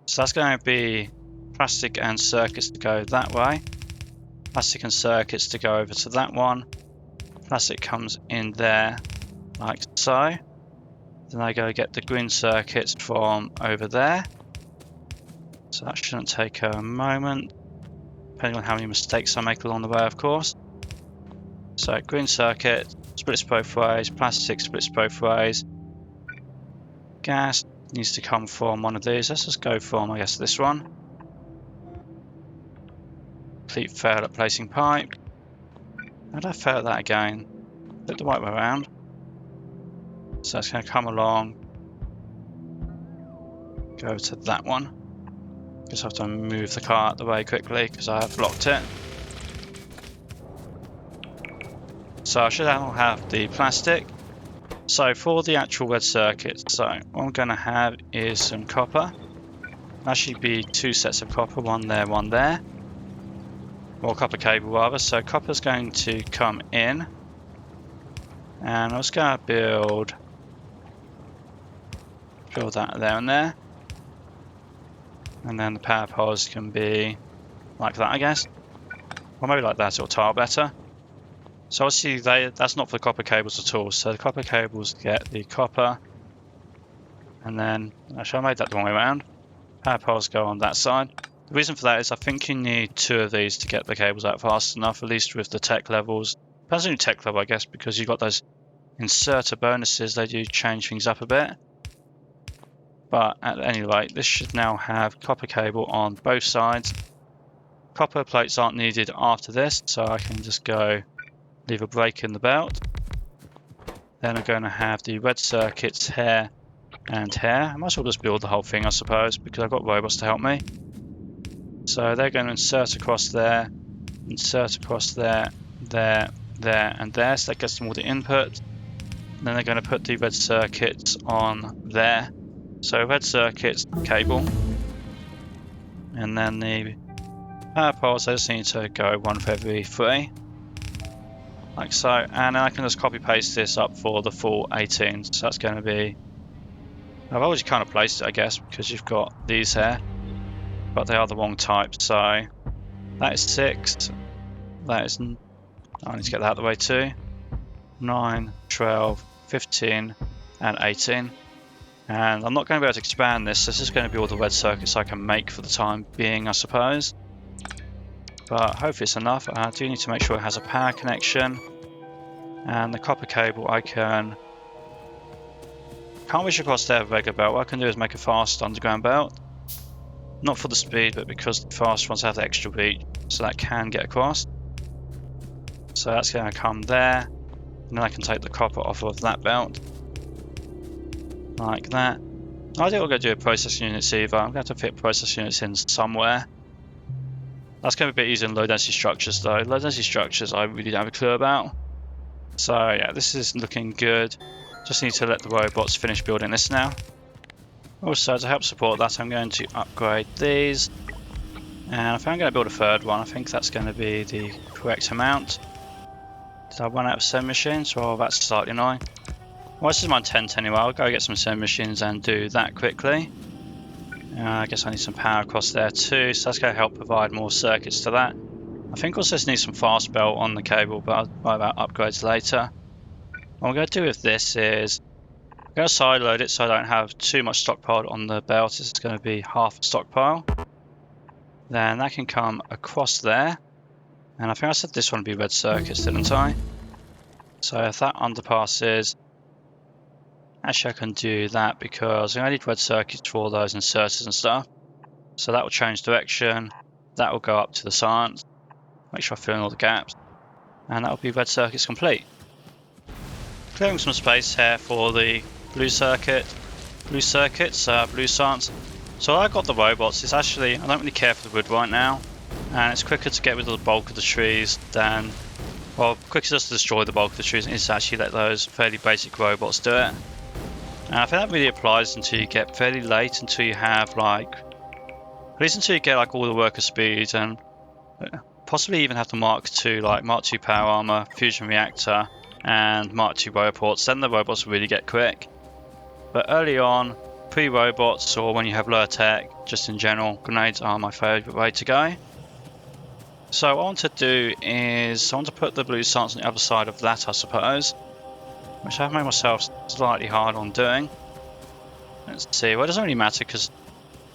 [SPEAKER 1] So that's going to be plastic and circuits to go that way. Plastic and circuits to go over to that one. Plastic comes in there, like so. Then I go get the green circuits from over there. So that shouldn't take a moment, depending on how many mistakes I make along the way, of course. So green circuit, splits both ways, plastic splits both ways. Gas needs to come from one of these. Let's just go from, I guess, this one. Complete fail at placing pipe. How did I fail at that again? Flip the right way around. So it's going to come along. Go over to that one. Just have to move the car out the way quickly because I have blocked it. So I should now have the plastic. So for the actual red circuit, so what I'm going to have is some copper. Actually be 2 sets of copper, one there, one there. Or copper cable rather. So copper's going to come in. And I was going to build that there and there. And then the power poles can be like that, I guess. Or maybe like that, it'll tile better. So obviously that's not for the copper cables at all. So the copper cables get the copper. And then, actually I made that the wrong way around. Power poles go on that side. The reason for that is I think you need 2 of these to get the cables out fast enough, at least with the tech levels. Depends on your tech level, I guess, because you've got those inserter bonuses, they do change things up a bit. But at any rate, this should now have copper cable on both sides. Copper plates aren't needed after this, so I can just go leave a break in the belt. Then I'm going to have the red circuits here and here. I might as well just build the whole thing, I suppose, because I've got robots to help me. So they're going to insert across there, insert across there, there, there, and there. So that gets them all the input. Then they're going to put the red circuits on there. So red circuits, cable. And then the power poles, I just need to go 1 for every 3. Like so. And then I can just copy paste this up for the full 18. So that's going to be... I've already kind of placed it, I guess, because you've got these here. But they are the wrong type. So that is 6. That is... I need to get that out of the way too. 9, 12, 15, and 18. And I'm not going to be able to expand this. This is going to be all the red circuits I can make for the time being, I suppose. But hopefully it's enough. I do need to make sure it has a power connection. And the copper cable I can't reach across there with a regular belt. What I can do is make a fast underground belt. Not for the speed, but because the fast ones have the extra reach. So that can get across. So that's going to come there. And then I can take the copper off of that belt. Like that. I think we're going to do a processing units either. I'm going to have to fit processing units in somewhere. That's going to be a bit easier than low density structures though. Low density structures I really don't have a clue about. So yeah, this is looking good. Just need to let the robots finish building this now. Also, to help support that, I'm going to upgrade these. And I think I'm going to build a 3rd one. I think that's going to be the correct amount. Did I run out of sewing machines? Well, that's slightly annoying. Well, this is my intent anyway. I'll go get some sewing machines and do that quickly. I guess I need some power across there too, so that's going to help provide more circuits to that. I think also just need some fast belt on the cable, but I'll worry about upgrades later. What I'm going to do with this is I'm going to side load it so I don't have too much stockpiled on the belt. This is going to be half a stockpile. Then that can come across there. And I think I said this one would be red circuits, didn't I? So if that underpasses, actually I can do that because I need red circuits for all those inserters and stuff. So that will change direction. That will go up to the science. Make sure I fill in all the gaps. And that will be red circuits complete. Clearing some space here for the blue circuit. Blue circuits, blue science. So I got the robots. It's actually, I don't really care for the wood right now. And it's quicker to get rid of the bulk of the trees than, well, quicker just to destroy the bulk of the trees and to actually let those fairly basic robots do it. And I think that really applies until you get fairly late, until you have like, at least until you get like all the worker speeds and possibly even have to Mark II, like Mark II power armor, fusion reactor, and Mark II robots. Then the robots really get quick. But early on, pre-robots or when you have lower tech, just in general, grenades are my favourite way to go. So what I want to do is I want to put the blue science on the other side of that, I suppose, which I've made myself slightly hard on doing. Let's see. Well, it doesn't really matter because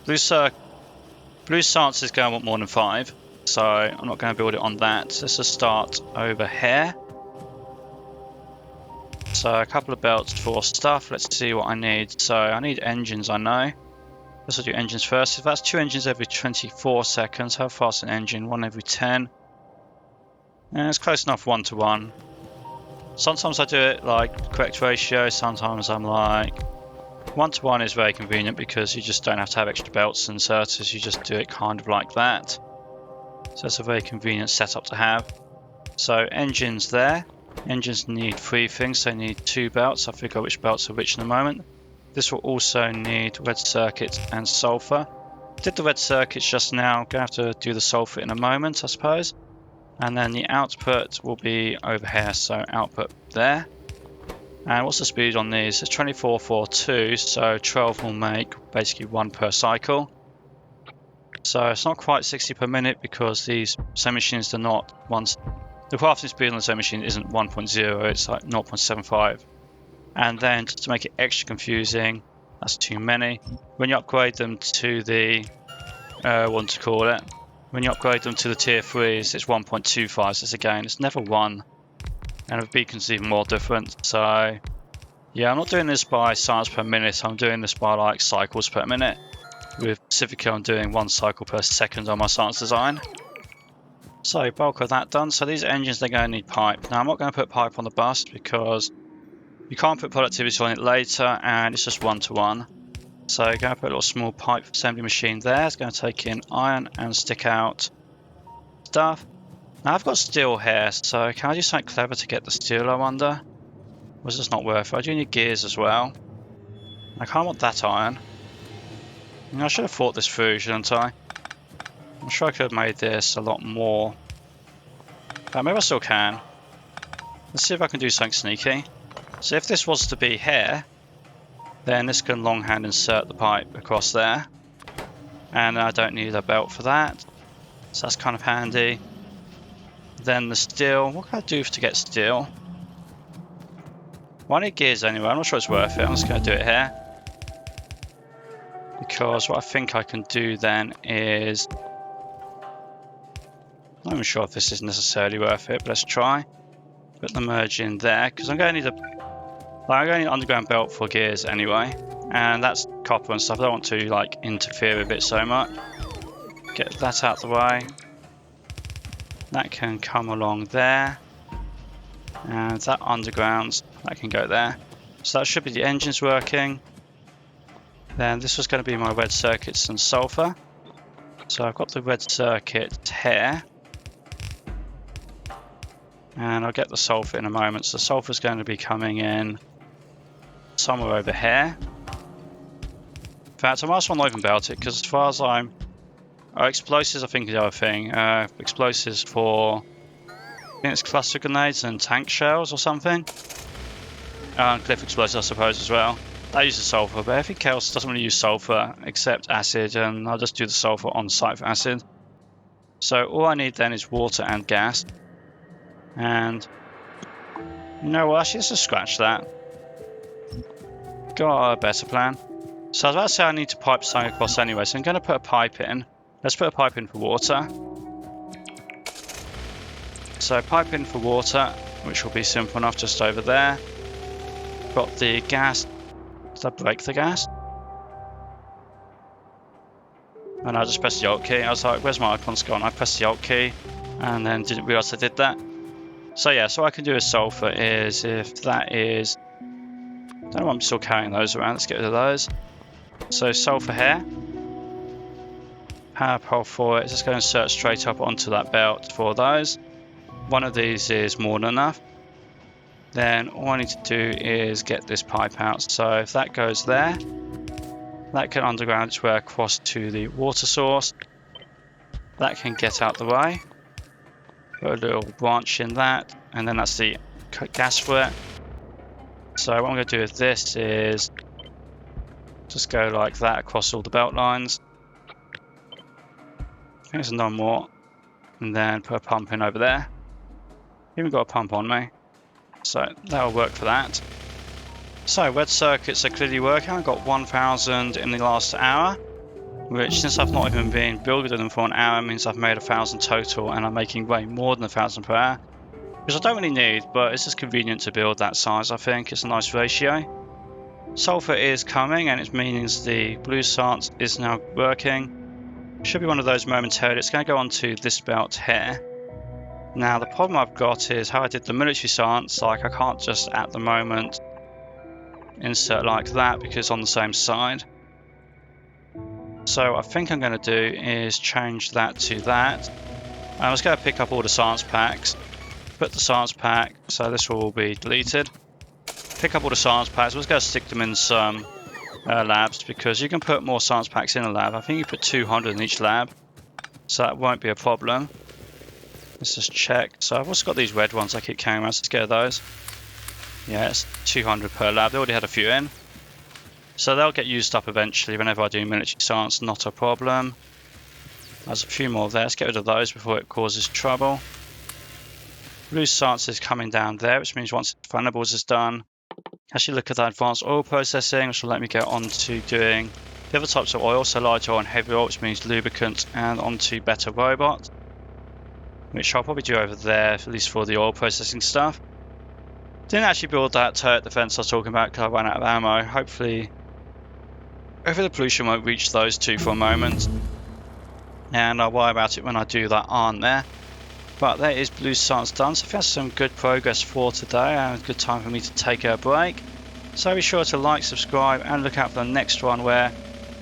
[SPEAKER 1] blue science is going to want more than 5, so I'm not going to build it on that. Let's just start over here. So a couple of belts for stuff. Let's see what I need. So I need engines, I know. Let's do engines first. If that's 2 engines every 24 seconds, how fast an engine? 1 every 10. Yeah, it's close enough 1 to 1. Sometimes I do it like correct ratio. Sometimes I'm like 1-to-1 is very convenient because you just don't have to have extra belts and inserters, you just do it kind of like that. So it's a very convenient setup to have. So engines there. Engines need 3 things, they need 2 belts. I'll figure out which belts are which in a moment. This will also need red circuits and sulfur. Did the red circuits just now, gonna have to do the sulfur in a moment, I suppose. And then the output will be over here, so output there. And what's the speed on these? It's 2442, so 12 will make basically 1 per cycle. So it's not quite 60 per minute because these sewing machines are not ones. The crafting speed on the sewing machine isn't 1.0, it's like 0.75. And then just to make it extra confusing, that's too many. When you upgrade them to the, what to call it? When you upgrade them to the tier 3s, it's 1.25, so again, it's never 1. And with beacons, it's even more different. So, yeah, I'm not doing this by cycles per minute, I'm doing this by like cycles per minute. With specifically, I'm doing 1 cycle per second on my science design. So, bulk of that done. So these engines, they're going to need pipe. Now, I'm not going to put pipe on the bust because you can't put productivity on it later, and it's just 1-to-1. So I'm going to put a little small pipe assembly machine there. It's going to take in iron and stick out stuff. Now I've got steel here, so can I do something clever to get the steel, I wonder? Or is this not worth it? I do need gears as well. I kind of want that iron. I should have thought this through, shouldn't I? I'm sure I could have made this a lot more. Maybe I still can. Let's see if I can do something sneaky. So if this was to be here, then this can longhand insert the pipe across there. And I don't need a belt for that. So that's kind of handy. Then the steel. What can I do to get steel? Well, I need gears anyway. I'm not sure it's worth it. I'm just going to do it here. Because what I think I can do then is... I'm not even sure if this is necessarily worth it, but let's try. Put the merge in there, because I'm going to need an underground belt for gears anyway. And that's copper and stuff. I don't want to like interfere with it so much. Get that out the way. That can come along there. And that underground, that can go there. So that should be the engines working. Then this was going to be my red circuits and sulfur. So I've got the red circuit here. And I'll get the sulfur in a moment. So the sulfur is going to be coming in somewhere over here. In fact, I might as well not even belt it, because as far as I'm... explosives, I think, is the other thing. Explosives for... I think it's cluster grenades and tank shells or something. And cliff explosives, I suppose, as well. That uses sulfur, but everything else doesn't really use sulfur except acid, and I'll just do the sulfur on site for acid. So all I need then is water and gas. And you know what, actually let's just scratch that. Got a better plan. So I was about to say I need to pipe something across anyway, so I'm going to put a pipe in. Let's put a pipe in for water. So pipe in for water, which will be simple enough just over there. Got the gas. Did I break the gas? And I just pressed the Alt key. I was like, where's my icons gone? I pressed the Alt key and then didn't realise I did that. So yeah, so what I can do with sulfur is if that is... I don't know why I'm still carrying those around. Let's get rid of those. So sulfur here. Power pole for it. It's just going to insert straight up onto that belt for those. One of these is more than enough. Then all I need to do is get this pipe out. So if that goes there, that can underground its way across to the water source. That can get out the way. Put a little branch in that, and then that's the gas for it. So what I'm going to do with this is just go like that across all the belt lines. I think there's no more. And then put a pump in over there. Even got a pump on me. So that'll work for that. So red circuits are clearly working. I got 1,000 in the last hour, which since I've not even been building them for an hour means I've made 1,000 total, and I'm making way more than 1,000 per hour, which I don't really need, but it's just convenient to build that size. I think it's a nice ratio. Sulfur is coming, and it means the blue science is now working. Should be one of those momentarily. It's going to go onto this belt here. Now the problem I've got is how I did the military science. Like I can't just at the moment insert like that because on the same side. So I think I'm going to do is change that to that. I was going to pick up all the science packs, put the science pack, so this will all be deleted. Pick up all the science packs, I was going to stick them in some labs because you can put more science packs in a lab. I think you put 200 in each lab, so that won't be a problem. Let's just check. So I've also got these red ones I keep carrying around, so let's get those. Yeah, it's 200 per lab. They already had a few in. So they'll get used up eventually whenever I do military science, not a problem. There's a few more there. Let's get rid of those before it causes trouble. Blue science is coming down there, which means once flammables is done, actually look at that advanced oil processing, which will let me get on to doing the other types of oil, so light oil and heavy oil, which means lubricant, and onto better robot, which I'll probably do over there, at least for the oil processing stuff. Didn't actually build that turret defense I was talking about because I ran out of ammo. Hopefully the pollution won't reach those two for a moment, and I'll worry about it when I do that on there. But there is blue science done, so I think that's some good progress for today and a good time for me to take a break. So be sure to like, subscribe, and look out for the next one where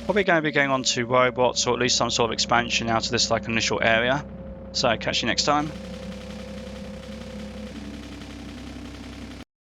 [SPEAKER 1] probably going to be going on to robots, or at least some sort of expansion out of this like initial area. So catch you next time.